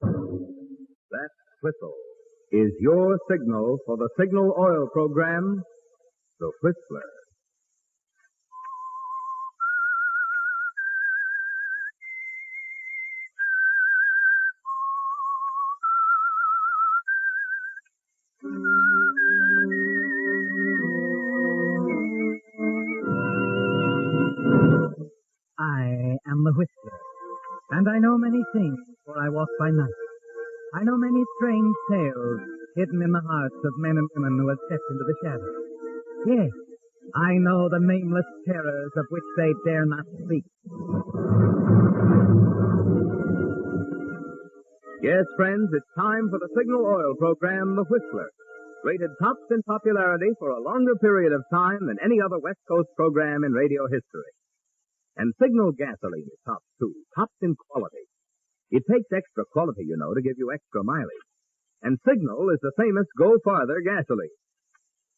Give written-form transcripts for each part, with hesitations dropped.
That whistle is your signal for the signal oil program, The Whistler. I am the Whistler, and I know many things, for I walk by night. I know many strange tales hidden in the hearts of men and women who have stepped into the shadows. Yes, I know the nameless terrors of which they dare not speak. Yes, friends, it's time for the signal oil program, The Whistler. Rated tops in popularity for a longer period of time than any other West Coast program in radio history. And Signal gasoline is tops, too. Tops in quality. It takes extra quality, you know, to give you extra mileage. And Signal is the famous Go Farther gasoline.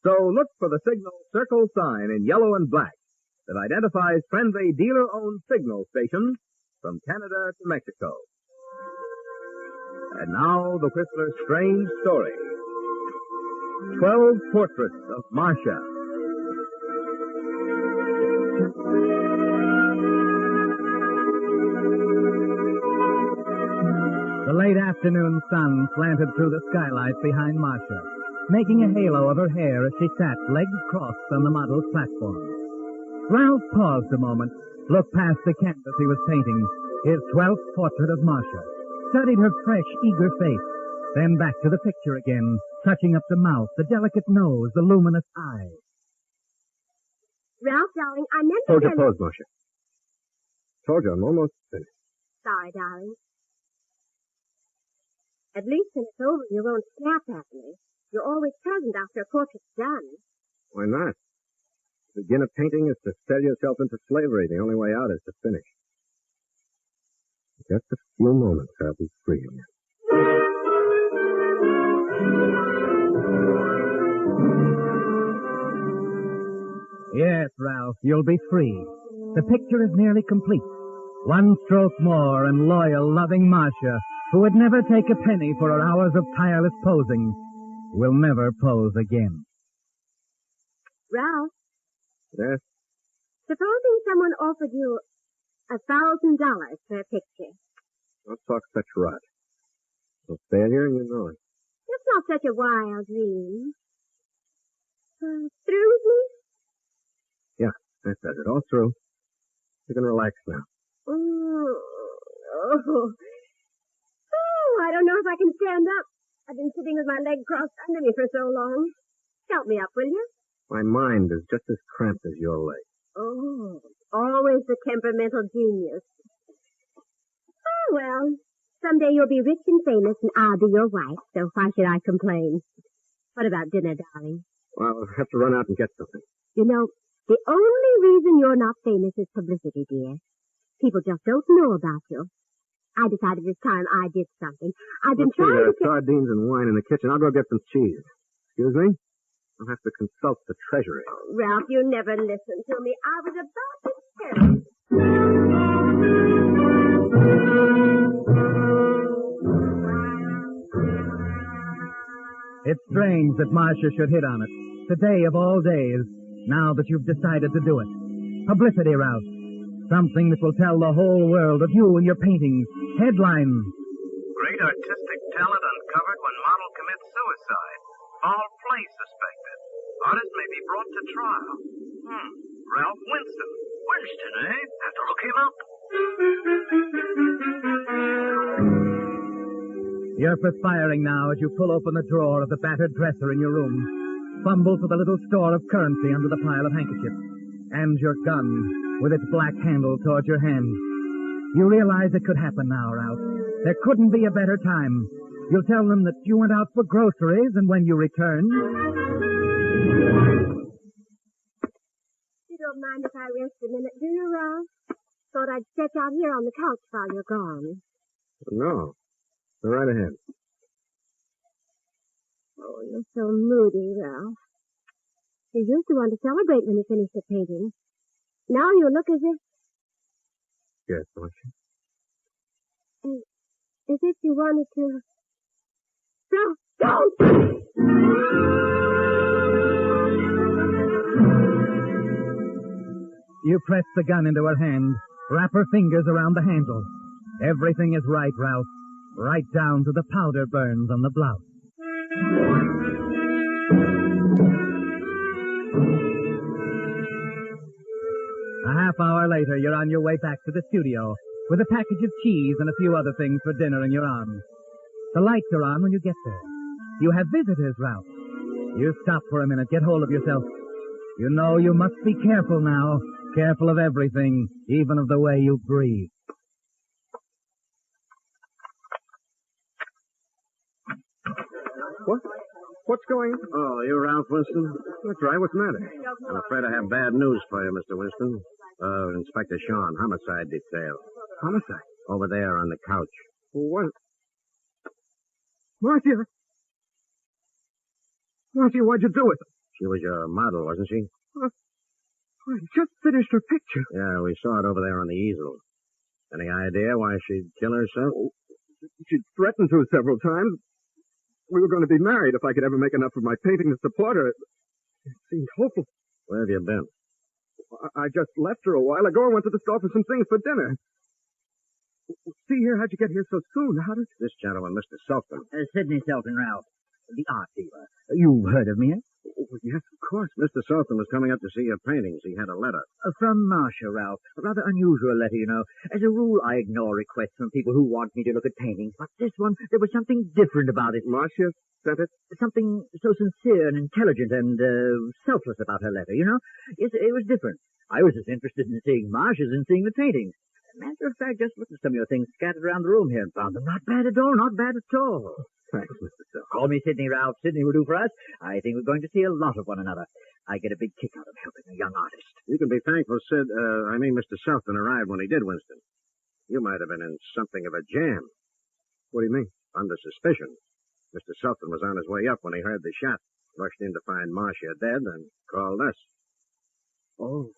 So look for the Signal circle sign in yellow and black that identifies friendly dealer-owned Signal stations from Canada to Mexico. And now, the Whistler's strange story. 12 Portraits of Marcia. The late afternoon sun slanted through the skylight behind Marcia, making a halo of her hair as she sat, legs crossed, on the model's platform. Ralph paused a moment, looked past the canvas he was painting, his 12th portrait of Marcia, studied her fresh, eager face, then back to the picture again, touching up the mouth, the delicate nose, the luminous eyes. Ralph, darling, I meant to Hold tell your pose, Marcia. Told you, I'm almost finished. Sorry, darling. At least when it's over, you won't snap at me. You're always present after a portrait's done. Why not? To begin a painting is to sell yourself into slavery. The only way out is to finish. Just a few moments, I'll be free again. Yes, Ralph, you'll be free. The picture is nearly complete. One stroke more, and loyal, loving Marcia, who would never take a penny for her hours of tireless posing, will never pose again. Ralph? Yes? Supposing someone offered you $1,000 for a picture. Don't talk such rot. It's a failure, and you know it. It's not such a wild dream. Through with me? Yeah, that does it. All through. You can relax now. Oh, I don't know if I can stand up. I've been sitting with my leg crossed under me for so long. Help me up, will you? My mind is just as cramped as your leg. Oh, always the temperamental genius. Oh, well, someday you'll be rich and famous and I'll be your wife, so why should I complain? What about dinner, darling? Well, I'll have to run out and get something. You know, the only reason you're not famous is publicity, dear. People just don't know about you. I decided this time I did something. I've been trying there to are sardines and wine in the kitchen. I'll go get some cheese. Excuse me? I'll have to consult the treasury. Oh, Ralph, you never listen to me. I was about to tell you. It's strange that Marcia should hit on it, today of all days, now that you've decided to do it. Publicity, Ralph. Something that will tell the whole world of you and your paintings. Headline. Great artistic talent uncovered when model commits suicide. Foul play suspected. Artist may be brought to trial. Ralph Winston. Winston, eh? Have to look him up. You're perspiring now as you pull open the drawer of the battered dresser in your room, fumble for the little store of currency under the pile of handkerchiefs, and your gun with its black handle towards your hand. You realize it could happen now, Ralph. There couldn't be a better time. You'll tell them that you went out for groceries, and when you return... You don't mind if I rest a minute, do you, Ralph? Thought I'd stretch out here on the couch while you're gone. No. Go right ahead. Oh, you're so moody, Ralph. You used to want to celebrate when you finished the painting. Now you look as if... Yes, Marcia. As if you wanted to... No, don't! You press the gun into her hand, wrap her fingers around the handle. Everything is right, Ralph. Right down to the powder burns on the blouse. A half hour later, you're on your way back to the studio with a package of cheese and a few other things for dinner in your arms. The lights are on when you get there. You have visitors, Ralph. You stop for a minute. Get hold of yourself. You know you must be careful now. Careful of everything, even of the way you breathe. What? What's going on? Oh, you Ralph Winston? That's right. What's the matter? I'm afraid I have bad news for you, Mr. Winston. Inspector Sean, homicide detail. Homicide? Over there on the couch. What? Marcia, what'd you do with her? She was your model, wasn't she? I just finished her picture. Yeah, we saw it over there on the easel. Any idea why she'd kill herself? Oh, she threatened to several times. We were going to be married if I could ever make enough of my painting to support her. It seemed hopeless. Where have you been? I just left her a while ago. I went to the store for some things for dinner. See here, how'd you get here so soon? How did... This gentleman, Mr. Swanton. Sidney Shelton, Ralph, the art dealer. You've heard of me, eh? Oh, yes, of course. Mr. Swanton was coming up to see your paintings. He had a letter. From Marcia, Ralph. A rather unusual letter, you know. As a rule, I ignore requests from people who want me to look at paintings. But this one, there was something different about it. Marcia sent it? Something so sincere and intelligent and selfless about her letter, you know? It was different. I was as interested in seeing Marcia's as in seeing the paintings. Matter of fact, just looked at some of your things scattered around the room here and found them not bad at all, not bad at all. Thanks, Mr. Self. Call me Sidney, Ralph. Sidney will do for us. I think we're going to see a lot of one another. I get a big kick out of helping a young artist. You can be thankful Mr. Shelton arrived when he did, Winston. You might have been in something of a jam. What do you mean? Under suspicion. Mr. Shelton was on his way up when he heard the shot, rushed in to find Marcia dead, and called us. Oh,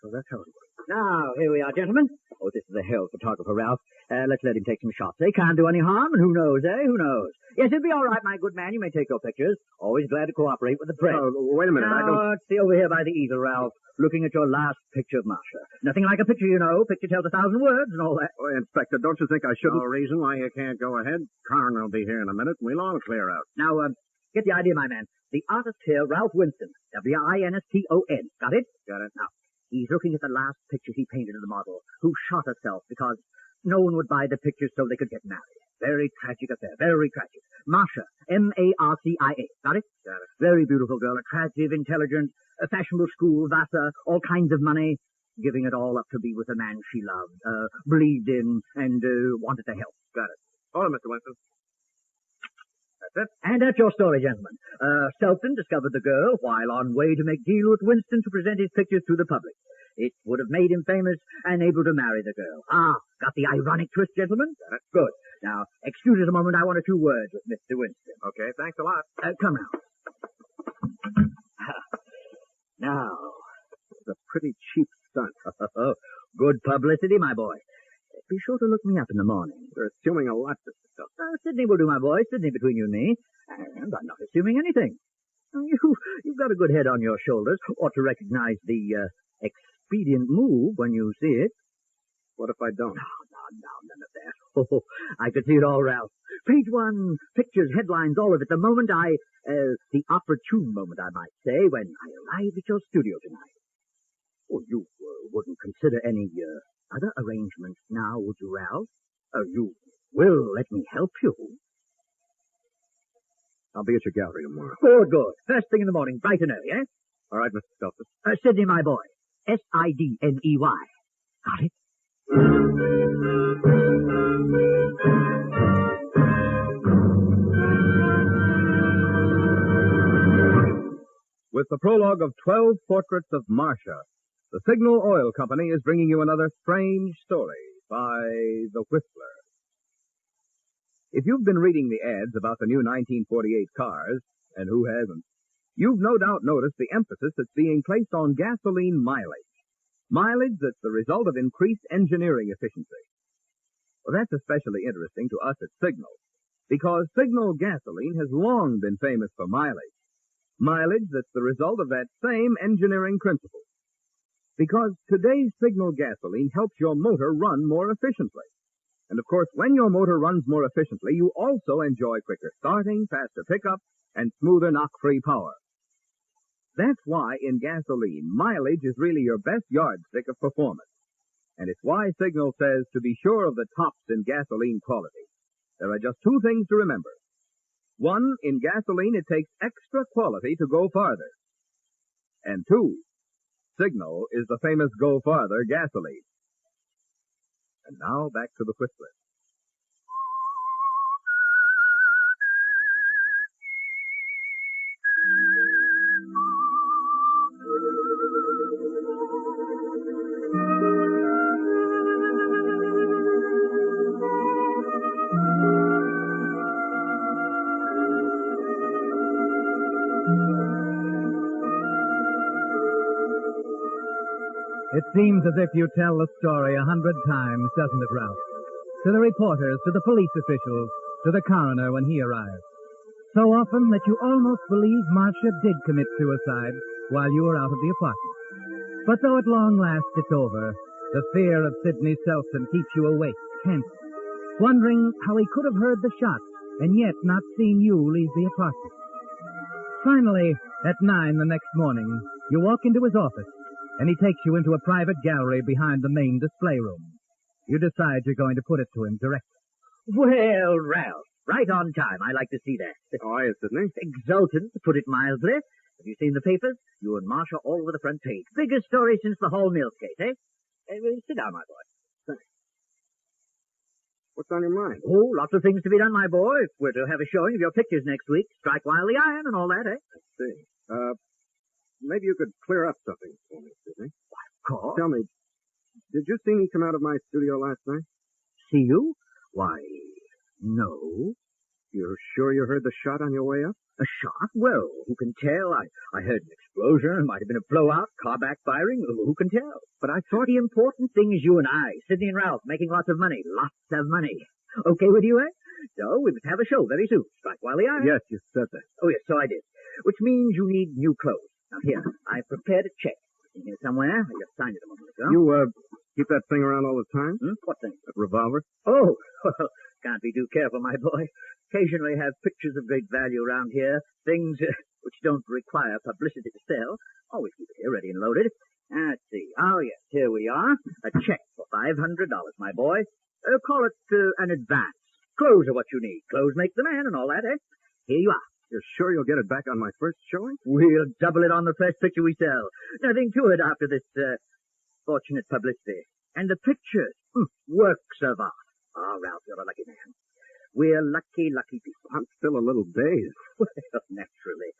so that's how it works. Now, here we are, gentlemen. Oh, this is a hell photographer, Ralph. Let's let him take some shots. They can't do any harm, and who knows, eh? Who knows? Yes, it'll be all right, my good man. You may take your pictures. Always glad to cooperate with the press. Oh, wait a minute. Now, see over here by the easel, Ralph, looking at your last picture of Marcia. Nothing like a picture, you know. Picture tells 1,000 words and all that. Oh, Inspector, don't you think I shouldn't... No reason why you can't go ahead. Kearns will be here in a minute, and we'll all clear out. Now, get the idea, my man. The artist here, Ralph Winston. Winston. Got it? Got it. Now, he's looking at the last picture he painted of the model, who shot herself because no one would buy the picture so they could get married. Very tragic affair. Very tragic. Marcia. Marcia. Got it? Got it. Very beautiful girl. Attractive, intelligent, a fashionable school, Vassar, all kinds of money. Giving it all up to be with a man she loved, believed in, and wanted to help. Got it. Hold on, Mr. Winston. That's it. And that's your story, gentlemen. Shelton discovered the girl while on way to make deal with Winston to present his pictures to the public. It would have made him famous and able to marry the girl. Got the ironic twist, gentlemen? Got it. Good. Now, excuse us a moment. I want a few words with Mr. Winston. Okay, thanks a lot. Come now. Now. It's a pretty cheap stunt. Good publicity, my boy. Be sure to look me up in the morning. You're assuming a lot, Mr. Stuff. Sidney will do, my boy. Sidney between you and me. And I'm not assuming anything. You've got a good head on your shoulders. Ought to recognize the expedient move when you see it. What if I don't? No, none of that. Oh, I could see it all, Ralph. Page one, pictures, headlines, all of it. The moment the opportune moment, I might say, when I arrive at your studio tonight. Oh, you wouldn't consider any other arrangements now, would you, Ralph? You will let me help you. I'll be at your gallery tomorrow. Good. First thing in the morning, bright and early, eh? All right, Mr. Stelfus. Sidney, my boy. Sidney. Got it? With the prologue of 12 portraits of Marcia, the Signal Oil Company is bringing you another strange story by The Whistler. If you've been reading the ads about the new 1948 cars, and who hasn't, you've no doubt noticed the emphasis that's being placed on gasoline mileage. Mileage that's the result of increased engineering efficiency. Well, that's especially interesting to us at Signal, because Signal gasoline has long been famous for mileage. Mileage that's the result of that same engineering principle. Because today's Signal gasoline helps your motor run more efficiently. And of course, when your motor runs more efficiently, you also enjoy quicker starting, faster pickup, and smoother knock-free power. That's why in gasoline, mileage is really your best yardstick of performance. And it's why Signal says to be sure of the tops in gasoline quality. There are just two things to remember. One, in gasoline, it takes extra quality to go farther. And two, Signal is the famous Go Farther gasoline. And now back to the Whistler. It seems as if you tell the story 100 times, doesn't it, Ralph? To the reporters, to the police officials, to the coroner when he arrives. So often that you almost believe Marcia did commit suicide while you were out of the apartment. But though at long last it's over, the fear of Sidney Selson keeps you awake, tense, wondering how he could have heard the shot and yet not seen you leave the apartment. Finally, at 9 the next morning, you walk into his office, and he takes you into a private gallery behind the main display room. You decide you're going to put it to him directly. Well, Ralph, right on time. I like to see that. Oh, yes, Sidney. Exultant, to put it mildly. Have you seen the papers? You and Marcia all over the front page. Biggest story since the Hall Mills case, eh? Sit down, my boy. Thanks. What's on your mind? Oh, lots of things to be done, my boy. We're to have a showing of your pictures next week. Strike while the iron and all that, eh? I see. Maybe you could clear up something for me, Sidney. Why, of course. Tell me, did you see me come out of my studio last night? See you? Why, no. You're sure you heard the shot on your way up? A shot? Well, who can tell? I heard an explosion. It might have been a blowout, car backfiring. Who can tell? But I thought the important thing is you and I, Sidney and Ralph, making lots of money. Lots of money. Okay with you, eh? So we must have a show very soon. Strike while the iron. Yes, you said that. Oh, yes, so I did. Which means you need new clothes. Now, here, I prepared a check. In here somewhere. I just signed it a moment ago. You, keep that thing around all the time? What thing? That revolver? Oh, well, can't be too careful, my boy. Occasionally have pictures of great value around here. Things which don't require publicity to sell. Always keep it here, ready and loaded. Let's see. Oh, yes, here we are. A check for $500, my boy. Call it an advance. Clothes are what you need. Clothes make the man and all that, eh? Here you are. You're sure you'll get it back on my first showing? We'll double it on the first picture we sell. Nothing to it after this fortunate publicity. And the pictures, works of art. Oh, Ralph, you're a lucky man. We're lucky, lucky people. I'm still a little dazed. Well, naturally.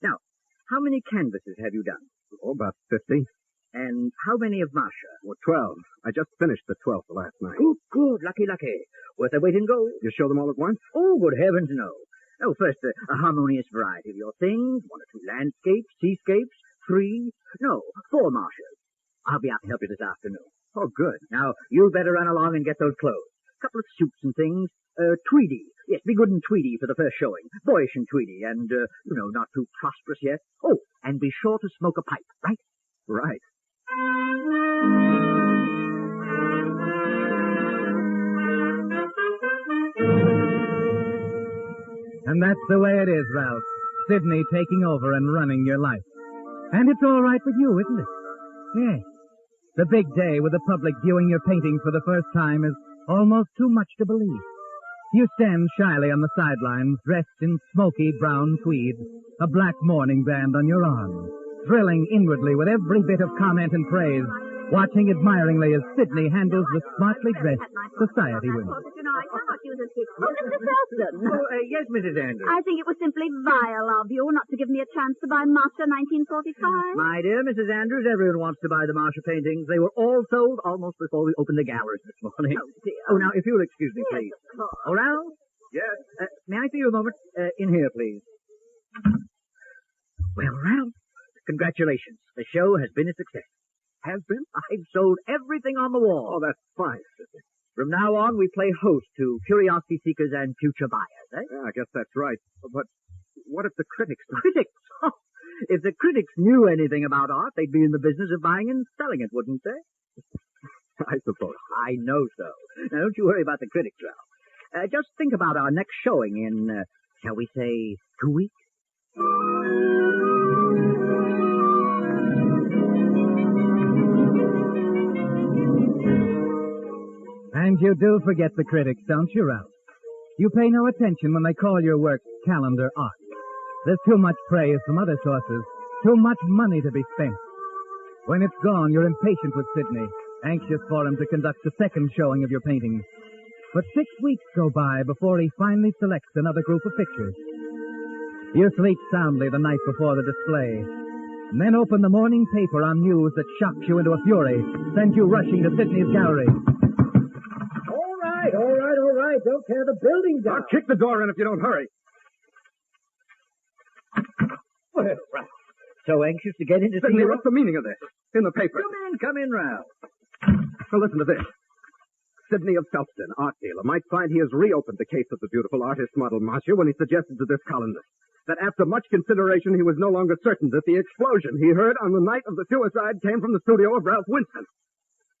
Now, how many canvases have you done? Oh, about 50. And how many of Marcia? Well, 12. I just finished the 12th last night. Oh, good, lucky, lucky. Worth their weight in gold. You show them all at once? Oh, good heavens, no. Oh, first, a harmonious variety of your things, 1 or 2 landscapes, seascapes, 3, no, 4 Marcias. I'll be out to help you this afternoon. Oh, good. Now, you better run along and get those clothes. A couple of suits and things. Tweedy. Yes, be good in tweedy for the first showing. Boyish in tweedy, and, not too prosperous yet. Oh, and be sure to smoke a pipe, right? Right. And that's the way it is, Ralph. Sidney taking over and running your life. And it's all right with you, isn't it? Yes. The big day with the public viewing your painting for the first time is almost too much to believe. You stand shyly on the sidelines, dressed in smoky brown tweed, a black mourning band on your arm, thrilling inwardly with every bit of comment and praise, watching admiringly as Sidney handles the smartly dressed society women. I thought you was a kid. Oh, Mr. Selson. Oh, yes, Mrs. Andrews. I think it was simply vile of you not to give me a chance to buy Marcia 1945. My dear Mrs. Andrews, everyone wants to buy the Marcia paintings. They were all sold almost before we opened the galleries this morning. Oh, dear. Oh, now, if you'll excuse me, please. Yes, of course. Oh, Ralph? Yes? May I see you a moment? In here, please. Well, Ralph, congratulations. The show has been a success. Has been? I've sold everything on the wall. Oh, that's fine, Sidney. From now on, we play host to curiosity seekers and future buyers, eh? Yeah, I guess that's right. But what if the critics... Critics? If the critics knew anything about art, they'd be in the business of buying and selling it, wouldn't they? I suppose. I know so. Now, don't you worry about the critics, Ralph. Just think about our next showing in, shall we say, 2 weeks? And you do forget the critics, don't you, Ralph? You pay no attention when they call your work calendar art. There's too much praise from other sources, too much money to be spent. When it's gone, you're impatient with Sidney, anxious for him to conduct the second showing of your paintings. But 6 weeks go by before he finally selects another group of pictures. You sleep soundly the night before the display, and then open the morning paper on news that shocks you into a fury, sends you rushing to Sidney's gallery. All right. Don't tear the building down. I'll kick the door in if you don't hurry. Well, Ralph, so anxious to get in to see Sidney, you. what's the meaning of this? In the paper. Come in, Ralph. So listen to this. Sidney of Selston, art dealer, might find he has reopened the case of the beautiful artist model Marcia when he suggested to this columnist that after much consideration he was no longer certain that the explosion he heard on the night of the suicide came from the studio of Ralph Winston.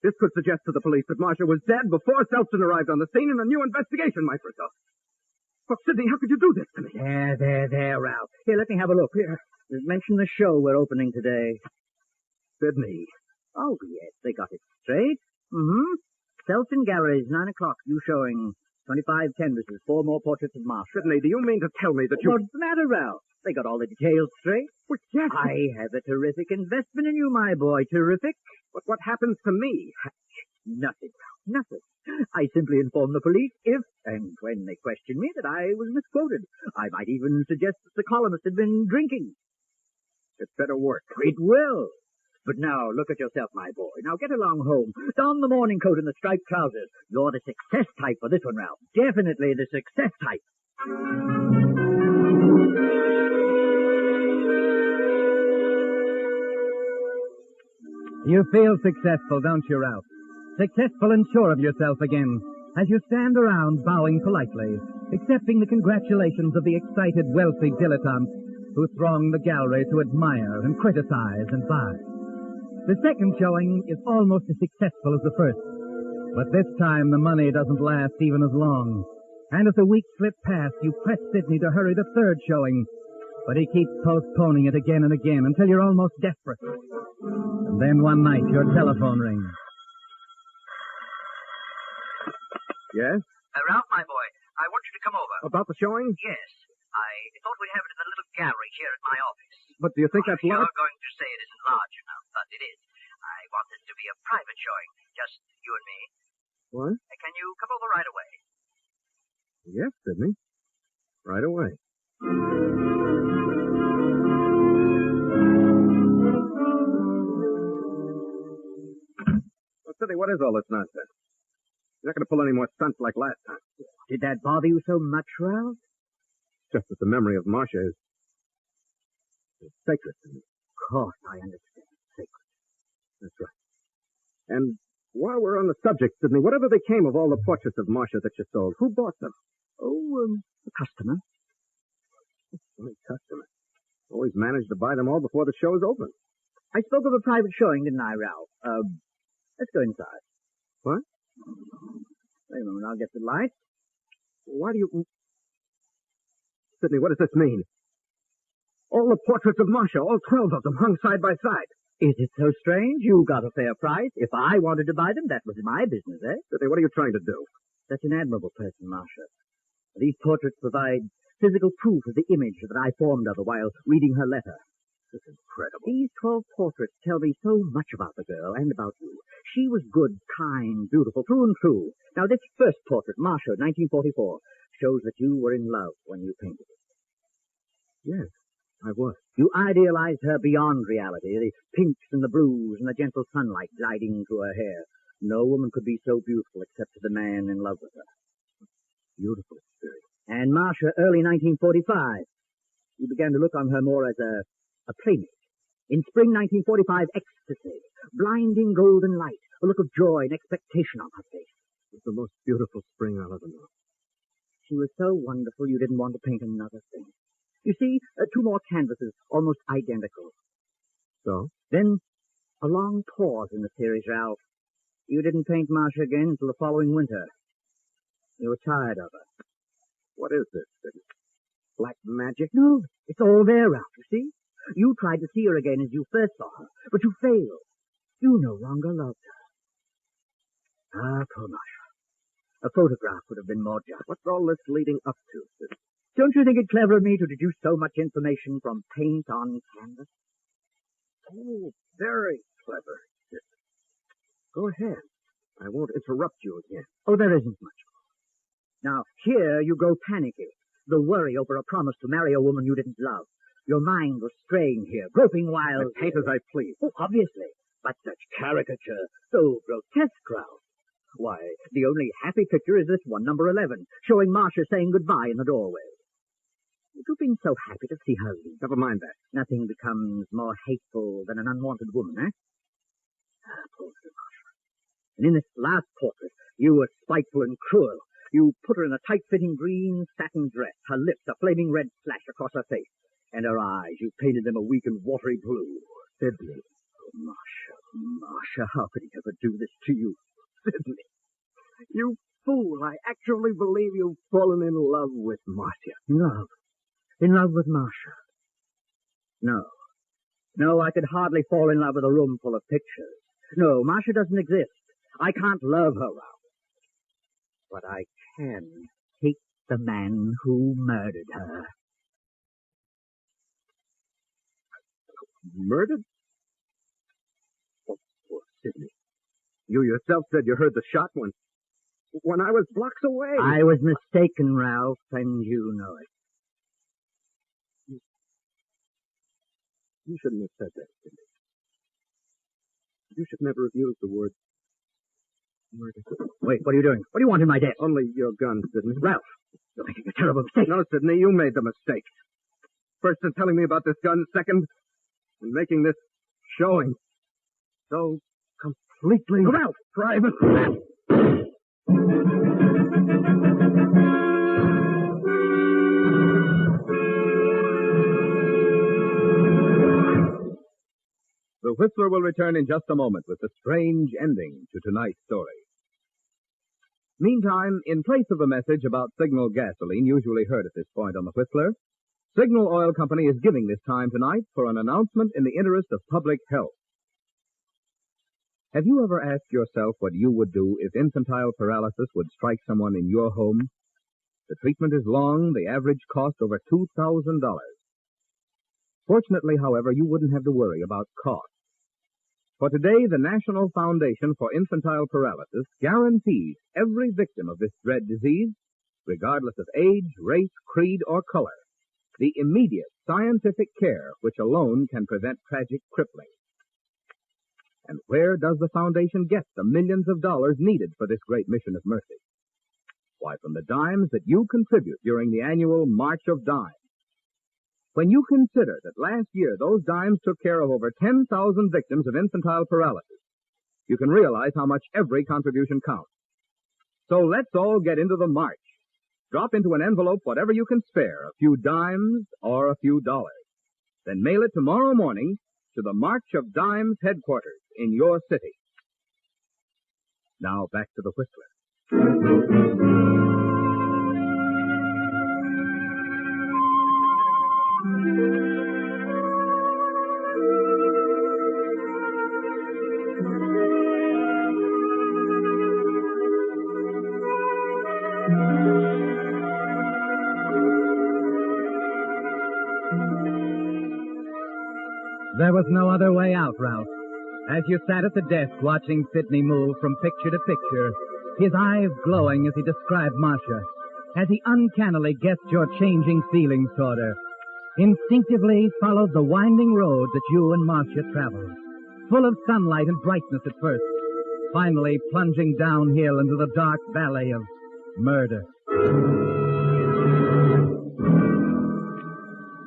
This could suggest to the police that Marcia was dead before Selston arrived on the scene and a new investigation might result. Well, Sidney, how could you do this to me? There, Ralph. Here, let me have a look. Here, mention the show we're opening today. Sidney. Oh, yes, they got it straight. Mm-hmm. Selston Galleries, 9 o'clock. You showing 25 canvases, 4 more portraits of Marcia. Sidney, do you mean to tell me that you... What's the matter, Ralph? They got all the details straight. Well, yes. I have a terrific investment in you, my boy. Terrific. But what happens to me? Nothing. I simply inform the police if and when they question me that I was misquoted. I might even suggest that the columnist had been drinking. It's better work. It will. But now, look at yourself, my boy. Now get along home. Don the morning coat and the striped trousers. You're the success type for this one, Ralph. Definitely the success type. You feel successful, don't you, Ralph? Successful and sure of yourself again, as you stand around bowing politely, accepting the congratulations of the excited, wealthy dilettantes who throng the gallery to admire and criticize and buy. The second showing is almost as successful as the first, but this time the money doesn't last even as long. And as the weeks slip past, you press Sidney to hurry the third showing, but he keeps postponing it again and again until you're almost desperate. And then one night your telephone rings. Yes? Ralph, my boy, I want you to come over. About the showing? Yes. I thought we'd have it in the little gallery here at my office. But do you think that's You're large? going to say it isn't large enough, but it is. I want this to be a private showing, just you and me. What? Can you come over right away? Yes, Sidney. Right away. Well, Sidney, what is all this nonsense? You're not going to pull any more stunts like last time. Did that bother you so much, Ralph? Just that the memory of Marcia is sacred to me. Of course, I understand. Sacred. That's right. And while we're on the subject, Sidney, whatever became of all the portraits of Marcia that you sold, who bought them? Oh, a customer. My customer. Always managed to buy them all before the show's open. I spoke of a private showing, didn't I, Ralph? Let's go inside. What? Wait a moment, I'll get the light. Why do you... Sidney, what does this mean? All the portraits of Marcia, all 12 of them, hung side by side. Is it so strange? You got a fair price. If I wanted to buy them, that was my business, eh? Sidney, what are you trying to do? Such an admirable person, Marcia. These portraits provide physical proof of the image that I formed of her while reading her letter. It's incredible. These 12 portraits tell me so much about the girl and about you. She was good, kind, beautiful, through and through. Now, this first portrait, Marcia, 1944, shows that you were in love when you painted it. Yes, I was. You idealized her beyond reality, the pinks and the blues and the gentle sunlight gliding through her hair. No woman could be so beautiful except to the man in love with her. Beautiful experience. And Marcia, early 1945. You began to look on her more as a playmate. In spring 1945, ecstasy, blinding golden light, a look of joy and expectation on her face. Was the most beautiful spring I'll ever know. She was so wonderful you didn't want to paint another thing. You see, 2 more canvases, almost identical. So? Then, a long pause in the series, Ralph. You didn't paint Marcia again until the following winter. You were tired of her. What is this? Black magic? No, it's all there, Ralph, you see? You tried to see her again as you first saw her, but you failed. You no longer loved her. Ah, poor Marcia. A photograph would have been more just. What's all this leading up to, Sid? Don't you think it clever of me to deduce so much information from paint on canvas? Oh, very clever, Sid. Go ahead. I won't interrupt you again. Oh, there isn't much more. Now, here you grow panicky. The worry over a promise to marry a woman you didn't love. Your mind was straying here, groping wildly. I paint as I please. Oh, obviously. But such caricature, so grotesque, Ralph. Why, the only happy picture is this one, number 11, showing Marcia saying goodbye in the doorway. You've been so happy to see her leave. Never mind that. Nothing becomes more hateful than an unwanted woman, eh? Ah, poor little Marcia. And in this last portrait, you were spiteful and cruel. You put her in a tight-fitting green satin dress, her lips a flaming red splash across her face, and her eyes, you painted them a weak and watery blue. Sidney. Oh, Marcia, how could he ever do this to you? Sidney, you fool. I actually believe you've fallen in love with Marcia. In love with Marcia. No, I could hardly fall in love with a room full of pictures. No, Marcia doesn't exist. I can't love her, Ralph. But I can hate the man who murdered her. Murdered? Oh, poor Sidney. You yourself said you heard the shot when I was blocks away. I was mistaken, Ralph, and you know it. You shouldn't have said that, Sidney. You should never have used the word murder. Wait, what are you doing? What do you want in my desk? Only your gun, Sidney. Ralph, you're making a terrible mistake. No, Sidney, you made the mistake. First in telling me about this gun, second in making this showing. So completely Ralph! Private. The Whistler will return in just a moment with the strange ending to tonight's story. Meantime, in place of the message about Signal gasoline usually heard at this point on the Whistler, Signal Oil Company is giving this time tonight for an announcement in the interest of public health. Have you ever asked yourself what you would do if infantile paralysis would strike someone in your home? The treatment is long, the average cost over $2,000. Fortunately, however, you wouldn't have to worry about cost. For today, the National Foundation for Infantile Paralysis guarantees every victim of this dread disease, regardless of age, race, creed, or color, the immediate scientific care which alone can prevent tragic crippling. And where does the foundation get the millions of dollars needed for this great mission of mercy? Why, from the dimes that you contribute during the annual March of Dimes. When you consider that last year those dimes took care of over 10,000 victims of infantile paralysis, you can realize how much every contribution counts. So let's all get into the march. Drop into an envelope whatever you can spare, a few dimes or a few dollars. Then mail it tomorrow morning to the March of Dimes headquarters in your city. Now back to the Whistler. There was no other way out, Ralph. As you sat at the desk watching Sidney move from picture to picture, his eyes glowing as he described Marcia, as he uncannily guessed your changing feelings toward her, instinctively followed the winding road that you and Marcia traveled, full of sunlight and brightness at first, finally plunging downhill into the dark valley of murder.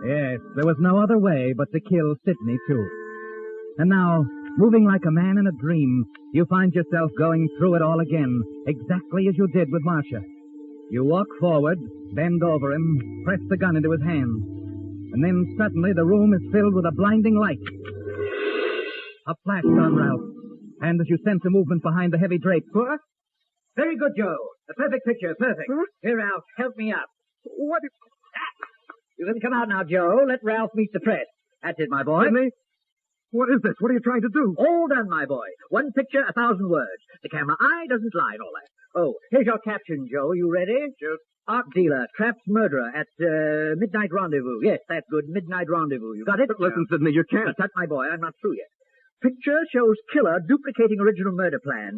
Yes, there was no other way but to kill Sidney, too. And now, Moving like a man in a dream, you find yourself going through it all again, exactly as you did with Marcia. You walk forward, bend over him, press the gun into his hand. And then suddenly the room is filled with a blinding light. A flash on Ralph. And as you sense a movement behind the heavy drape. What? Very good, Joe. A perfect picture, perfect. Huh? Here, Ralph, help me up. What is... You can come out now, Joe. Let Ralph meet the press. That's it, my boy. Sidney? What is this? What are you trying to do? All done, my boy. One picture, 1,000 words. The camera eye doesn't lie and all that. Oh, here's your caption, Joe. You ready? Shoot. Art dealer traps murderer at midnight rendezvous. Yes, that's good. Midnight rendezvous. You got it? But listen, Sidney, you can't. Tut, my boy. I'm not through yet. Picture shows killer duplicating original murder plan.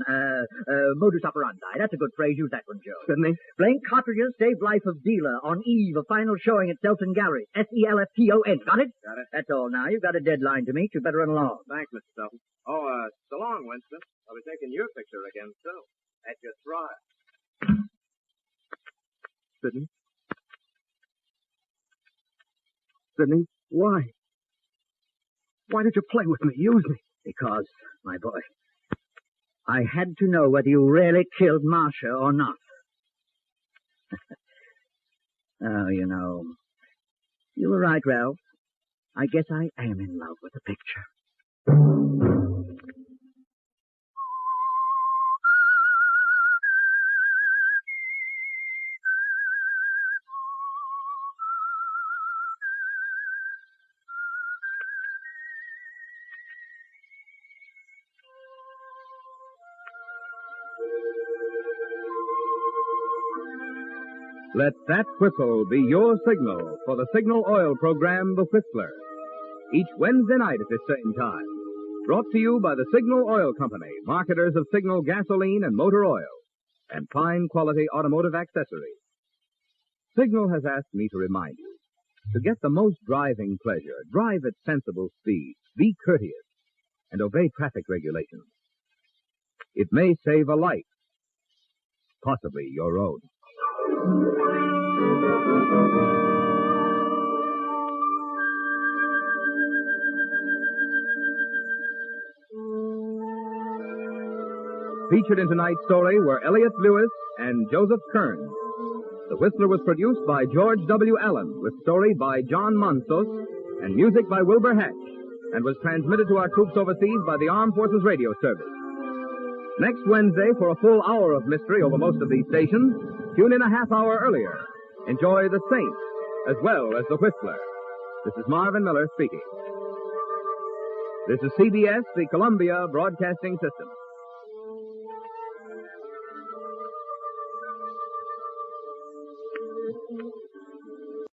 Modus operandi. That's a good phrase. Use that one, Joe. Sidney? Blank cartridges save life of dealer on eve of final showing at Selton Gallery. Selfton. Got it? Got it. That's all now. You've got a deadline to meet. You better run along. Thanks, Mr. Selfton. Oh, so long, Winston. I'll be taking your picture again, too. At your trial. Sidney? Sidney, why? Why did you play with me? Use me? Because, my boy, I had to know whether you really killed Marcia or not. Oh, you know, you were right, Ralph. I guess I am in love with the picture. Let that whistle be your signal for the Signal Oil program, The Whistler. Each Wednesday night at this same time. Brought to you by the Signal Oil Company, marketers of Signal gasoline and motor oil, and fine quality automotive accessories. Signal has asked me to remind you, to get the most driving pleasure, drive at sensible speeds, be courteous, and obey traffic regulations. It may save a life, possibly your own. Featured in tonight's story were Elliot Lewis and Joseph Kearns. The Whistler was produced by George W. Allen, with story by John Monsos and music by Wilbur Hatch, and was transmitted to our troops overseas by the Armed Forces Radio Service. Next Wednesday, for a full hour of mystery over most of these stations, tune in a half hour earlier. Enjoy The Saint as well as The Whistler. This is Marvin Miller speaking. This is CBS, the Columbia Broadcasting System.